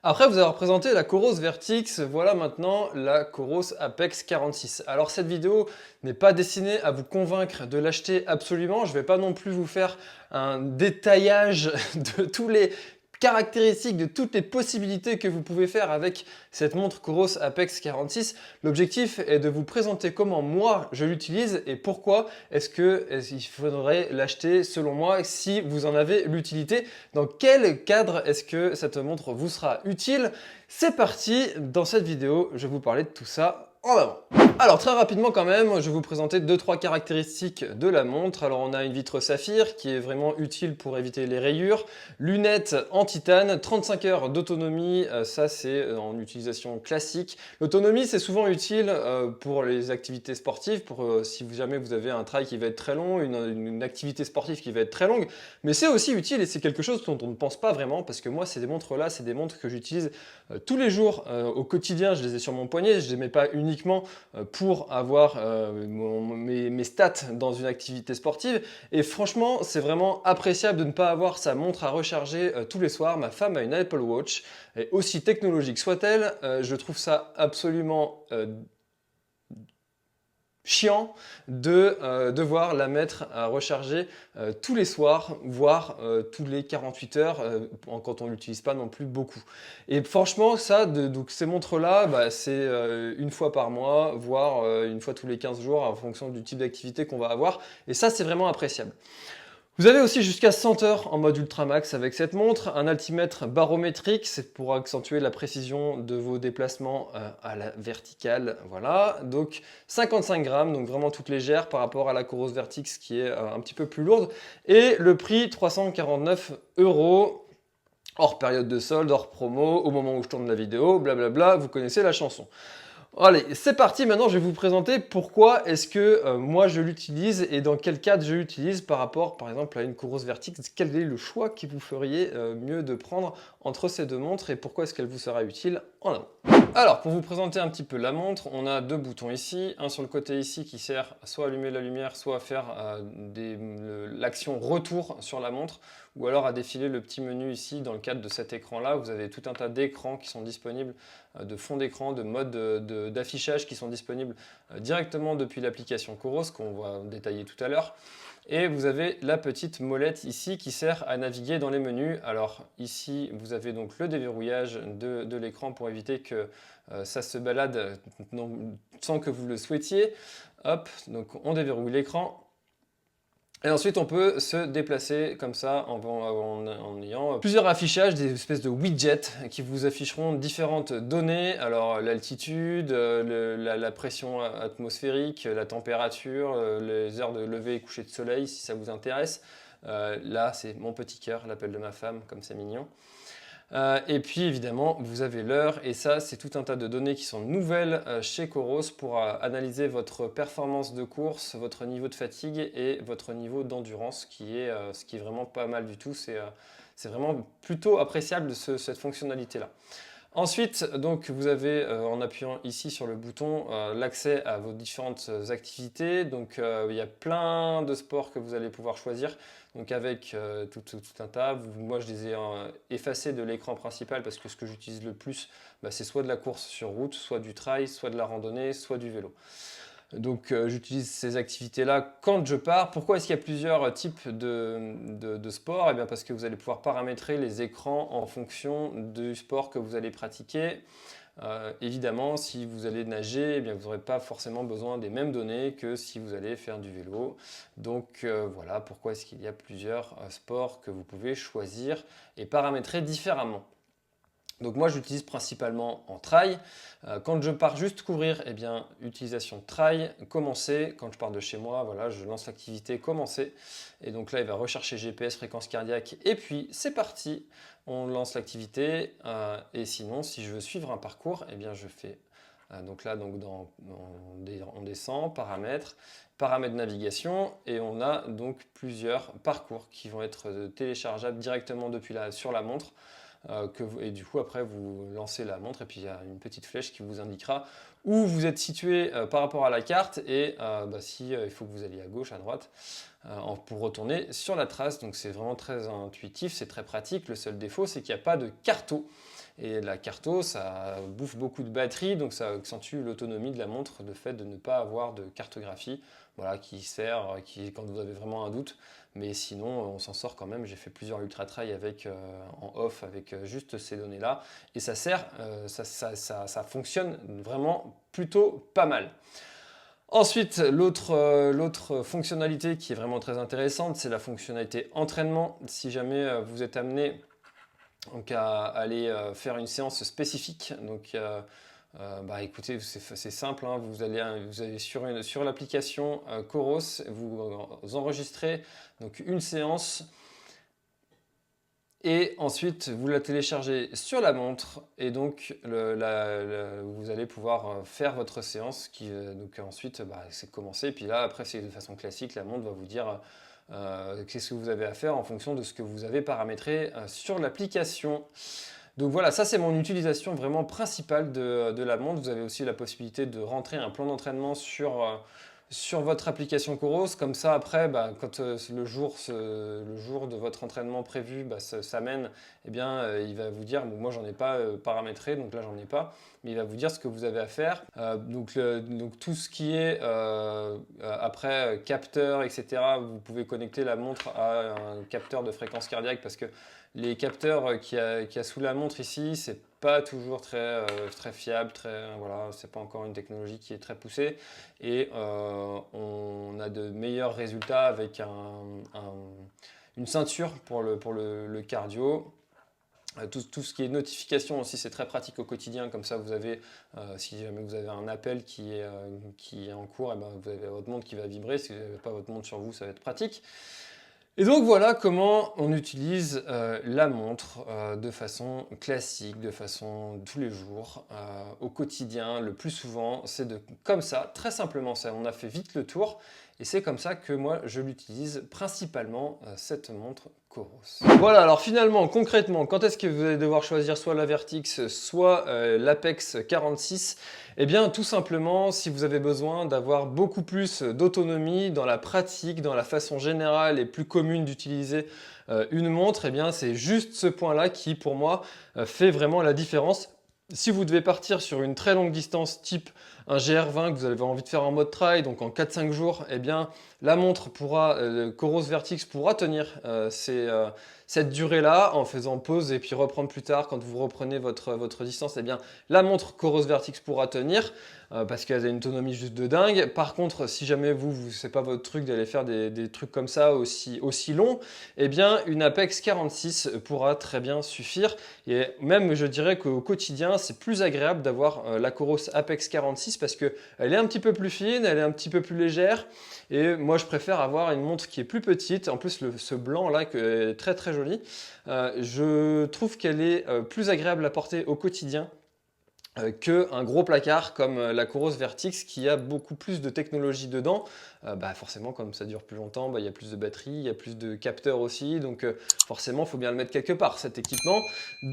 Après vous avoir présenté la Coros Vertix, voilà maintenant la Coros Apex 46. Alors cette vidéo n'est pas destinée à vous convaincre de l'acheter absolument, je ne vais pas non plus vous faire un détaillage de tous les caractéristiques, de toutes les possibilités que vous pouvez faire avec cette montre Coros Apex 46. L'objectif est de vous présenter comment moi je l'utilise et pourquoi il faudrait l'acheter selon moi si vous en avez l'utilité. Dans quel cadre est-ce que cette montre vous sera utile? C'est parti, dans cette vidéo, je vais vous parler de tout ça en avant. Alors très rapidement quand même, je vais vous présenter 2-3 caractéristiques de la montre. Alors on a une vitre saphir qui est vraiment utile pour éviter les rayures, lunettes en titane, 35 heures d'autonomie, ça c'est en utilisation classique. L'autonomie c'est souvent utile pour les activités sportives, pour si jamais vous avez un trail qui va être très long, une activité sportive qui va être très longue, mais c'est aussi utile et c'est quelque chose dont on ne pense pas vraiment parce que moi ces montres-là, c'est des montres que j'utilise tous les jours au quotidien, je les ai sur mon poignet, je ne les mets pas uniquement pour avoir mes stats dans une activité sportive. Et franchement, c'est vraiment appréciable de ne pas avoir sa montre à recharger tous les soirs. Ma femme a une Apple Watch, et aussi technologique soit-elle, je trouve ça absolument chiant de devoir la mettre à recharger tous les soirs, voire tous les 48 heures, quand on ne l'utilise pas non plus beaucoup. Et franchement, ça, donc ces montres-là, bah, c'est une fois par mois, voire une fois tous les 15 jours, en fonction du type d'activité qu'on va avoir. Et ça, c'est vraiment appréciable. Vous avez aussi jusqu'à 100 heures en mode ultramax avec cette montre, un altimètre barométrique, c'est pour accentuer la précision de vos déplacements à la verticale, voilà. Donc 55 grammes, donc vraiment toute légère par rapport à la Coros Vertix qui est un petit peu plus lourde. Et le prix 349 €, hors période de solde, hors promo, au moment où je tourne la vidéo, blablabla, vous connaissez la chanson. Allez, c'est parti, maintenant je vais vous présenter pourquoi est-ce que moi je l'utilise et dans quel cadre je l'utilise par rapport par exemple à une Coros Vertix. Quel est le choix que vous feriez mieux de prendre entre ces deux montres et pourquoi est-ce qu'elle vous sera utile en amont. Alors pour vous présenter un petit peu la montre, on a deux boutons ici, un sur le côté ici qui sert soit à allumer la lumière, soit à faire l'action retour sur la montre, ou alors à défiler le petit menu ici dans le cadre de cet écran là. Vous avez tout un tas d'écrans qui sont disponibles, de fond d'écran, de modes d'affichage qui sont disponibles directement depuis l'application Coros qu'on va détailler tout à l'heure. Et vous avez la petite molette ici qui sert à naviguer dans les menus. Alors ici, vous avez donc le déverrouillage de l'écran pour éviter que ça se balade sans que vous le souhaitiez. Hop, donc on déverrouille l'écran. Et ensuite, on peut se déplacer comme ça en ayant plusieurs affichages, des espèces de widgets qui vous afficheront différentes données. Alors, l'altitude, la pression atmosphérique, la température, les heures de lever et coucher de soleil, si ça vous intéresse. Là, c'est mon petit cœur, l'appel de ma femme, comme c'est mignon. Et puis évidemment, vous avez l'heure et ça, c'est tout un tas de données qui sont nouvelles chez Coros pour analyser votre performance de course, votre niveau de fatigue et votre niveau d'endurance, ce qui est vraiment pas mal du tout. C'est vraiment plutôt appréciable cette fonctionnalité-là. Ensuite, donc, vous avez, en appuyant ici sur le bouton, l'accès à vos différentes activités. Donc, il y a plein de sports que vous allez pouvoir choisir. Donc, avec tout un tas. Moi, je les ai effacés de l'écran principal parce que ce que j'utilise le plus, bah, c'est soit de la course sur route, soit du trail, soit de la randonnée, soit du vélo. Donc j'utilise ces activités-là quand je pars. Pourquoi est-ce qu'il y a plusieurs types de sports? Eh bien parce que vous allez pouvoir paramétrer les écrans en fonction du sport que vous allez pratiquer. Évidemment, si vous allez nager, eh bien, vous n'aurez pas forcément besoin des mêmes données que si vous allez faire du vélo. Donc voilà pourquoi est-ce qu'il y a plusieurs sports que vous pouvez choisir et paramétrer différemment. Donc moi j'utilise principalement en trail. Quand je pars juste courir, eh bien utilisation trail, commencer. Quand je pars de chez moi, voilà, je lance l'activité commencer. Et donc là il va rechercher GPS, fréquence cardiaque et puis c'est parti. On lance l'activité et sinon si je veux suivre un parcours, eh bien je fais donc là on descend, paramètres, paramètres navigation et on a donc plusieurs parcours qui vont être téléchargeables directement sur la montre. Et du coup après vous lancez la montre et puis il y a une petite flèche qui vous indiquera où vous êtes situé par rapport à la carte et si il faut que vous alliez à gauche, à droite pour retourner sur la trace. Donc c'est vraiment très intuitif, c'est très pratique. Le seul défaut c'est qu'il n'y a pas de carto Et la carto, ça bouffe beaucoup de batterie, donc ça accentue l'autonomie de la montre, le fait de ne pas avoir de cartographie, voilà, qui sert quand vous avez vraiment un doute. Mais sinon, on s'en sort quand même. J'ai fait plusieurs ultra trail avec, en off avec juste ces données-là. Et ça sert, ça fonctionne vraiment plutôt pas mal. Ensuite, l'autre fonctionnalité qui est vraiment très intéressante, c'est la fonctionnalité entraînement. Si jamais vous êtes amené donc, à aller faire une séance spécifique, donc bah, écoutez, c'est simple, hein, vous allez sur l'application Coros, vous enregistrez donc une séance et ensuite vous la téléchargez sur la montre et donc vous allez pouvoir faire votre séance donc ensuite bah, c'est commencé. Et puis là après c'est de façon classique, la montre va vous dire qu'est-ce que vous avez à faire en fonction de ce que vous avez paramétré sur l'application. Donc voilà, ça c'est mon utilisation vraiment principale de la montre. Vous avez aussi la possibilité de rentrer un plan d'entraînement sur votre application Coros. Comme ça après, bah, quand le jour de votre entraînement prévu bah, s'amène, eh bien, il va vous dire, bon, moi j'en ai pas paramétré, donc là j'en ai pas, mais il va vous dire ce que vous avez à faire. Donc tout ce qui est après capteur, etc., vous pouvez connecter la montre à un capteur de fréquence cardiaque parce que les capteurs qu'il y a sous la montre ici, c'est pas toujours très fiable, voilà, c'est pas encore une technologie qui est très poussée et on a de meilleurs résultats avec une ceinture pour le cardio. Tout ce qui est notification aussi, c'est très pratique au quotidien. Comme ça, vous avez, si jamais vous avez un appel qui est en cours, et ben vous avez votre montre qui va vibrer. Si vous n'avez pas votre montre sur vous, ça va être pratique. Et donc voilà comment on utilise la montre de façon classique, de façon tous les jours, au quotidien. Le plus souvent, c'est comme ça, très simplement ça. On a fait vite le tour et c'est comme ça que moi je l'utilise principalement cette montre Coros. Voilà, alors finalement, concrètement, quand est-ce que vous allez devoir choisir soit la Vertix, soit l'Apex 46? Eh bien, tout simplement, si vous avez besoin d'avoir beaucoup plus d'autonomie dans la pratique, dans la façon générale et plus commune d'utiliser une montre, eh bien, c'est juste ce point-là qui, pour moi, fait vraiment la différence. Si vous devez partir sur une très longue distance type un GR20 que vous avez envie de faire en mode trail, donc en 4-5 jours, eh bien, la montre Coros Vertix pourra tenir cette durée-là en faisant pause et puis reprendre plus tard quand vous reprenez votre distance. Eh bien, la montre Coros Vertix pourra tenir parce qu'elle a une autonomie juste de dingue. Par contre, si jamais c'est pas votre truc d'aller faire des trucs comme ça aussi longs, eh bien, une Apex 46 pourra très bien suffire. Et même, je dirais qu'au quotidien, c'est plus agréable d'avoir la Coros Apex 46 parce qu'elle est un petit peu plus fine, elle est un petit peu plus légère. Et moi, je préfère avoir une montre qui est plus petite. En plus, ce blanc-là est très très joli. Je trouve qu'elle est plus agréable à porter au quotidien qu'un gros placard comme la Coros Vertix qui a beaucoup plus de technologie dedans. Bah forcément, comme ça dure plus longtemps, bah, il y a plus de batterie, il y a plus de capteurs aussi, donc forcément, il faut bien le mettre quelque part, cet équipement.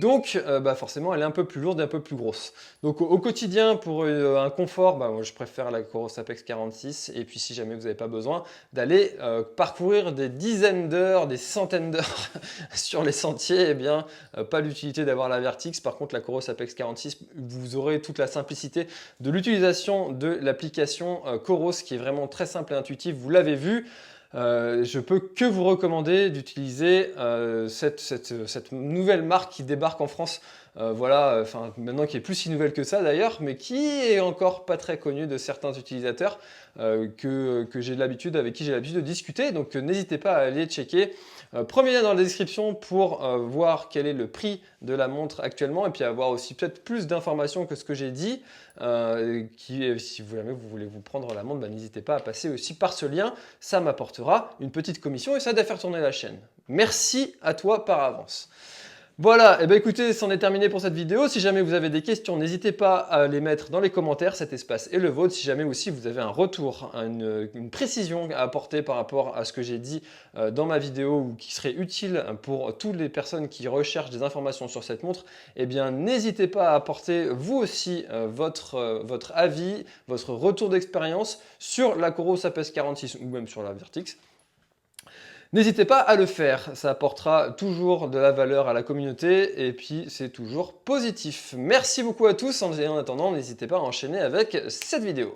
Donc, bah, forcément, elle est un peu plus lourde et un peu plus grosse. Donc, au quotidien, pour un confort, bah, moi, je préfère la Coros Apex 46. Et puis, si jamais vous n'avez pas besoin, d'aller parcourir des dizaines d'heures, des centaines d'heures sur les sentiers, eh bien, pas l'utilité d'avoir la Vertix. Par contre, la Coros Apex 46, vous aurez toute la simplicité de l'utilisation de l'application Coros qui est vraiment très simple et intuitive. Vous l'avez vu, je peux que vous recommander d'utiliser cette nouvelle marque qui débarque en France. Voilà, enfin maintenant qui est plus si nouvelle que ça d'ailleurs, mais qui est encore pas très connue de certains utilisateurs avec qui j'ai l'habitude de discuter. Donc n'hésitez pas à aller checker. Premier lien dans la description pour voir quel est le prix de la montre actuellement et puis avoir aussi peut-être plus d'informations que ce que j'ai dit. Si jamais vous voulez vous prendre la montre, bah, n'hésitez pas à passer aussi par ce lien. Ça m'apportera une petite commission et ça va faire tourner la chaîne. Merci à toi par avance. Voilà, et bien écoutez, c'en est terminé pour cette vidéo. Si jamais vous avez des questions, n'hésitez pas à les mettre dans les commentaires. Cet espace est le vôtre. Si jamais aussi vous avez un retour, une précision à apporter par rapport à ce que j'ai dit dans ma vidéo ou qui serait utile pour toutes les personnes qui recherchent des informations sur cette montre, eh bien n'hésitez pas à apporter vous aussi votre avis, votre retour d'expérience sur la Coros Apex 46 ou même sur la Vertix. N'hésitez pas à le faire, ça apportera toujours de la valeur à la communauté et puis c'est toujours positif. Merci beaucoup à tous, en attendant n'hésitez pas à enchaîner avec cette vidéo.